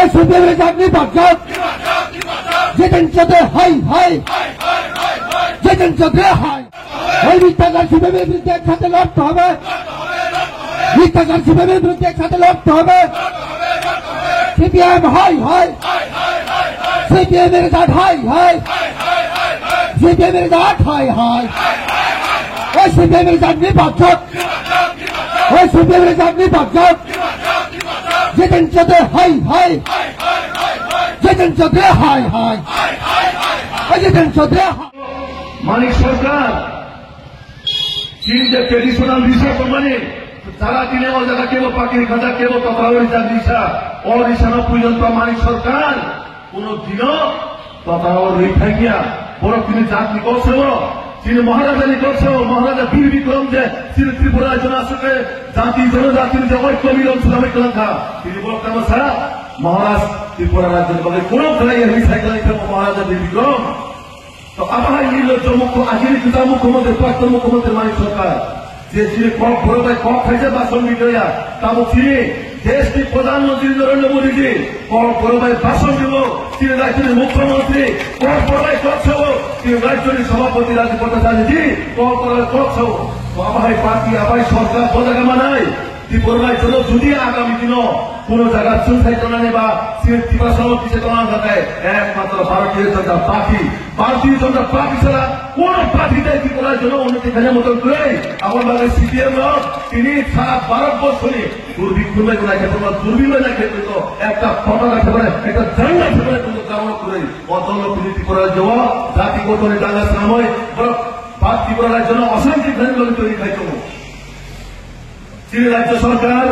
সিপিএমের চাকরি বাজত যেদিন চোখে হাই হাই যেদিন চোখে হাই ওই মিথ্যাচার সিপিএমের বিরুদ্ধে একসাথে লড়তে হবে মিথ্যাচার সিপিএমের বিরুদ্ধে একসাথে লড়তে হবে সিপিএম হাই হাই সিপিএমের জাত হাই হাই সিপিএমের জাত হাই হাই ওই সিপিএমের চাকরি বাজত ওই সিপিএমের চাকরি বাজত যেদিন চোখে হাই হাই যেদিন চোখে হাই হাই যেদিন চোখে মানিক সরকার চীন যে ট্রেডিশনাল রিসা কোম্পানি যারা কিনে ও জায়গা কেবল পাখির খাঁচা কেবল তথাগরিতা রিসা অরিসানো পর্যন্ত মানিক সরকার কোনদিনও তথাগর রেখা গিয়া বড় তিনি চাকরি করছে তিনি মহারাজানি করছে মহারাজা বীর বিক্রম যে তিনি ত্রিপুরা রাজ্য আসলে জাতি জনজাতির যে ঐক্য মিলন ছিল ঐক্যলঙ্কা তিনি বড় কেন ছাড়া মহারাজ ত্রিপুরা রাজ্যের বলে কোন খেলাই রিসাইকেল মহারাজা বীর বিক্রম তো আবার নির্লজ্জ আজকের পিতা মুখ্যমন্ত্রী প্রাক্তন মুখ্যমন্ত্রী মানিক সরকার যে তিনি কক ভরতায় কক খাইছে বাসন বিক্রয়া তা তিনি দেশটি প্রধানমন্ত্রী নরেন্দ্র মোদীজি কক ভরতায় ভাষণ দিব তিনি রাজ্যের মুখ্যমন্ত্রী কক ভরতায় করছে তিনি রাজ্যের সভাপতি রাজ্যপতি জি কক ভরতায় করছে তো আবার পার্টি আবার সরকার পতাকা মানায় ত্রিপুরার জন্য যদি আগামী দিন কোন জায়গায় সুইসাইড করানি বা ত্রিপুরা সভাপতি করা থাকে একমাত্র ভারতীয় জনতা পার্টি ভারতীয় জনতা পার্টি ছাড়া কোন পার্টিতে ত্রিপুরার জন্য উন্নতি খেলে মতন করে আমার বাংলাদেশ সিপিএম তিনি সারা ভারতবর্ষে দুর্ভিক্ষে দুর্বিময় না ক্ষেত্রে তো একটা পতাকা ফেলে একটা জাঙ্গা ফেলে কিন্তু কামনা করে অদল ত্রিপুরার জন্য জাতিগত ডাঙ্গা সময় ত্রিপুরার জন্য অশান্তি তৈরি খাইত চীন রাজ্য সরকার